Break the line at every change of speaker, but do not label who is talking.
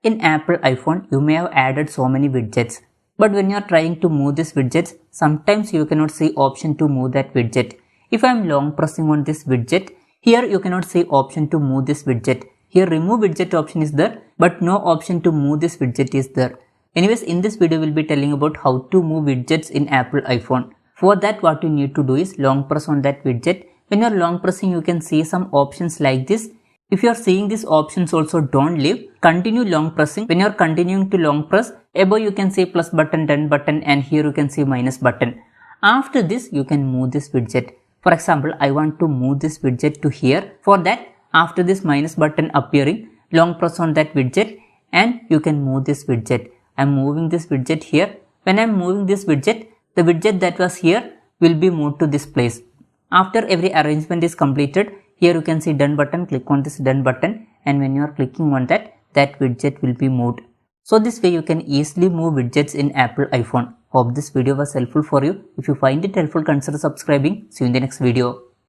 In Apple iPhone, you may have added so many widgets, but when you are trying to move these widgets, sometimes you cannot see option to move that widget. If I am long pressing on this widget, here you cannot see option to move this widget. Here remove widget option is there, but no option to move this widget is there. Anyways, in this video we'll be telling about how to move widgets in Apple iPhone. For that, what you need to do is long press on that widget. When you are long pressing, you can see some options like this. If you are seeing these options also, don't leave. Continue long pressing. When you are continuing to long press, above you can see plus button, done button, and here you can see minus button. After this, you can move this widget. For example, I want to move this widget to here. For that, after this minus button appearing, long press on that widget and you can move this widget. I am moving this widget here. When I am moving this widget, the widget that was here will be moved to this place. After every arrangement is completed, here you can see done button, click on this done button, and when you are clicking on that widget will be moved. So this way you can easily move widgets in Apple iPhone. Hope this video was helpful for you. If you find it helpful, consider subscribing. See you in the next video.